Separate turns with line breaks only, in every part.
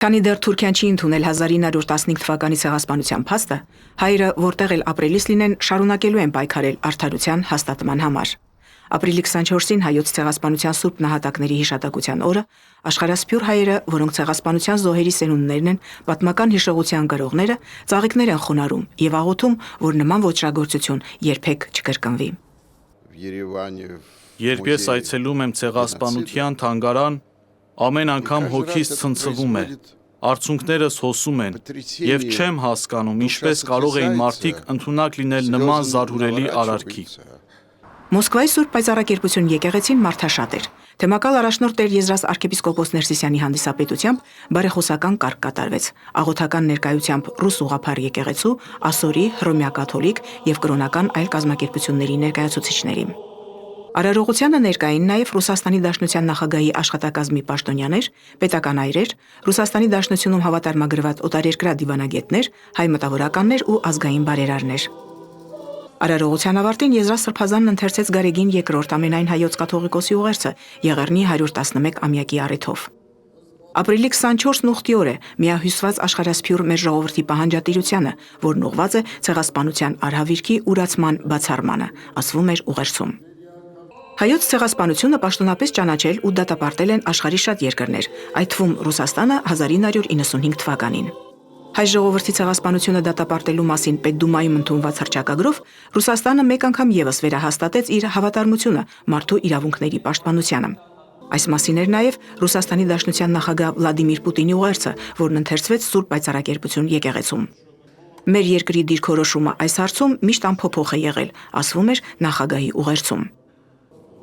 Քանի դեռ Թուրքիան չի ընդունել 1915 թվականի ցեղասպանության փաստը, հայերը որտեղ էլ ապրելիս լինեն շարունակելու են պայքարել արդարության հաստատման համար։ Ապրիլի 24-ին հայոց ցեղասպանության սուրբ նահատակների հիշատակության օրը աշխարհասփյուր հայերը, որոնք ցեղասպանության զոհերի սերունդներն են, պատմական հիշողության գրողները, ծաղիկներ են խոնարհում եւ աղոթում, որ նման ոչրագործություն երբեք չկրկնվի։
Երբ ես այցելում եմ ցեղասպանության թանգարան, ամեն անգամ հոգիս ցնցվում է, արցունքներս հոսում են եւ չեմ հասկանում ինչպես կարող էին մարդիկ ընդունակ լինել նման զարհուրելի արարքի։
Մոսկվայի Սուրբ Պայծառակերպություն եկեղեցին մարդաշատ էր։ Թեմակալ առաջնորդ Տեր Եզրաս arczepiskopos Ներսիսյանի հանդիսապետությամբ բարեխոսական կարգ կատարվեց։ Աղոթական ներկայությամբ ռուս ուղղափառ եկեղեցու, ասորի, հռոմեա կաթոլիկ եւ կրոնական այլ կազմակերպությունների ներկայացուցիչների։ Արարողությանը ներկային նաև Ռուսաստանի Դաշնության նախագահի աշխատակազմի պաշտոնյաներ, պետական այրեր, Ռուսաստանի Դաշնությունում հավատարմագրված օտարերկրյա դիվանագետներ, հայ մտավորականներ ու ազգային բարերարներ։ Արարողության ավարտին Եզրաս Սրբազանն ընթերցեց Գարեգին II ամենայն հայոց կաթողիկոսի ուղերձը Եղեռնի 111-ամյակի առիթով։ Ապրիլի 24-ն ուխտի օր է միահյուսված աշխարհասփյուր մեր ժողովրդի պահանջատիրությանը, որն ուղղված է ցեղասպանության արհավիրքի ուրացման բացառմանը, ասվում էր ուղերձում։ Հայոց ցեղասպանությունը պաշտոնապես ճանաչել ու դատապարտել են աշխարհի շատ երկրներ, այդ թվում Ռուսաստանը 1995 թվականին։ Հայ ժողովրդի ցեղասպանությունը դատապարտելու մասին Պետդումայում ընդունված հռչակագրով Ռուսաստանը մեկ անգամ եւս վերահաստատեց իր հավատարմությունը մարդու իրավունքների պաշտպանությանը։ Այս մասին էր նաև Ռուսաստանի Դաշնության նախագահ Վլադիմիր Պուտինի ուղերձը, որն ընթերցվեց Սուրբ Պայծառակերպություն եկեղեցում։ Մեր երկրի դիրքորոշումը այս հարցում միշտ անփոփոխ է եղել, ասվում էր նախագահի ուղերձում։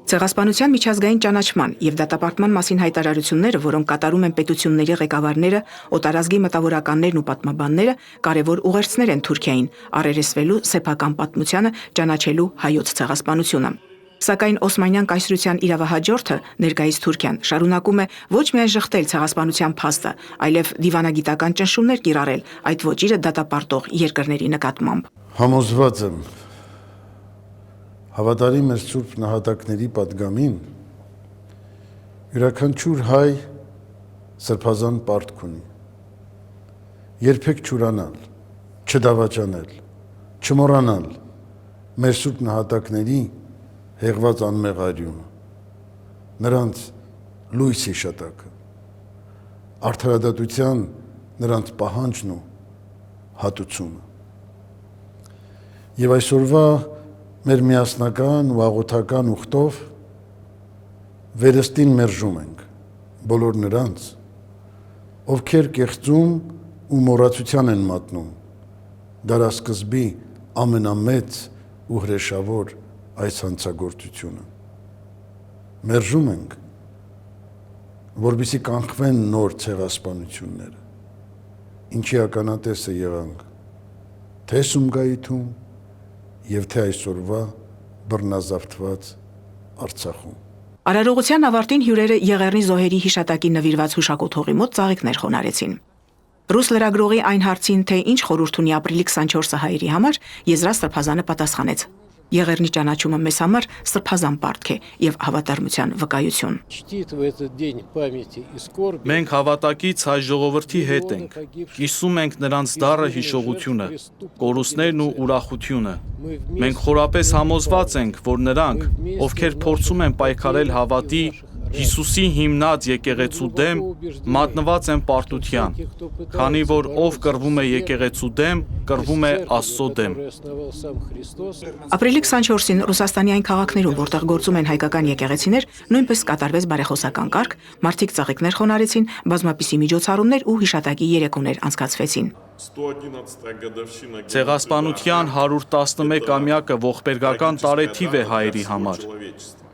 Ցեղասպանության միջազգային ճանաչման եւ դատապարտման մասին հայտարարությունները, որոնք կատարում են պետությունների ղեկավարները, օտարազգի մտավորականներն ու պատմաբանները, կարևոր ուղերձներ են Թուրքիային, առերեսվելու սեփական պատմությանը ճանաչելու հայոց ցեղասպանությունը։ Սակայն Օսմանյան կայսրության իրավահաջորդը, ներկայիս Թուրքիան, շարունակում է ոչ միայն ժխտել ցեղասպանության փաստը, այլև դիվանագիտական ճնշումներ կիրառել այդ ոճիրը դատապարտող երկրների նկատմամբ։
Համոզված եմ, հավատարի մեր սուրբ նահատակների պատգամին յուրաքանչյուր հայ սրբազան պարտք ունի։ Երբեք չուրանալ, չդավաճանել, չմոռանալ մեր սուրբ նահատակների հեղված անմեղ արյունը, նրանց լույս հիշատակը, արդարադատության նրանց պահանջն ու հատուցումը։ Եվ այսօրվա մեր միասնական ու աղոթական ուխտով վերստին մերժում ենք բոլոր նրանց, ովքեր կեղծում ու մոռացության են մատնում դարասկզբի ամենամեծ ու հրեշավոր այս հանցագործությունը։ Մերժում ենք, որպեսզի կանխվեն նոր ցեղասպանությունները, ինչի ականատեսը եղանք թե Սումգայիթում եւ թե այսօրվա բռնազավթված Արցախում։
Արարողության ավարտին հյուրերը Եղեռնի զոհերի հիշատակի նվիրված հուշակոթողի մոտ ծաղիկներ խոնարհեցին։ Ռուս լրագրողի այն հարցին, թե ինչ խորհուրդ ունի ապրիլի 24-ը հայերի համար, Եզրաս Սրբազանը պատասխանեց. Եղեռնի ճանաչումը մեզ համար սրբազան պարտք է եւ հավատարմության վկայություն։
Մենք հավատակից հայ ժողովրդի հետ ենք, կիսում ենք նրանց դառը հիշողությունը, կորուստներն ու ուրախությունը։ Մենք խորապես համոզված ենք, որ նրանք, ովքեր փորձում են պայքարել հավատի, Հիսուսի հիմնած եկեղեցու դեմ, մատնված են պարտության, քանի որ ով կռվում է եկեղեցու դեմ, կռվում է Աստծո դեմ։
Ապրիլի 24-ին Ռուսաստանի այն քաղաքներում, որտեղ գործում են հայկական եկեղեցիներ, նույնպես կատարվեց բարեխոսական կարգ, մարդիկ ծաղիկներ խոնարհեցին, բազմապիսի միջոցառումներ ու հիշատակի երեկոներ անցկացվեցին։
Ցեղասպանության 111-ամյակը ողբերգական տարեթիվ է հայերի համար։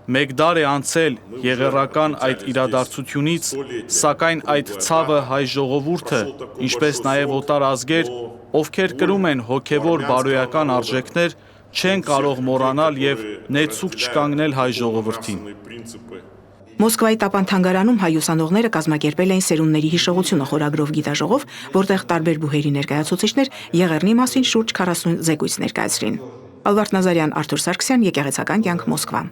Մեկ դար է անցել եղեռական այդ իրադարձությունից, սակայն այդ ցավը հայ ժողովուրդը, ինչպես նաև օտար ազգեր, ովքեր կրում են հոգևոր բարոյական արժեքներ, չեն կարող մոռանալ եւ նեցուկ չկանգնել հայ ժողովրդին։
Մոսկվայի Տապան թանգարանում հայ ուսանողները կազմակերպել էին սերունդների հիշողությունը խորագրով գիտաժողով, որտեղ տարբեր բուհերի ներկայացուցիչներ Եղեռնի մասին շուրջ 40 զեկույց ներկայացրին։ Ալբերտ Նազարյան, Արթուր Սարգսյան, Եկեղեցական կյանք, Մոսկվա։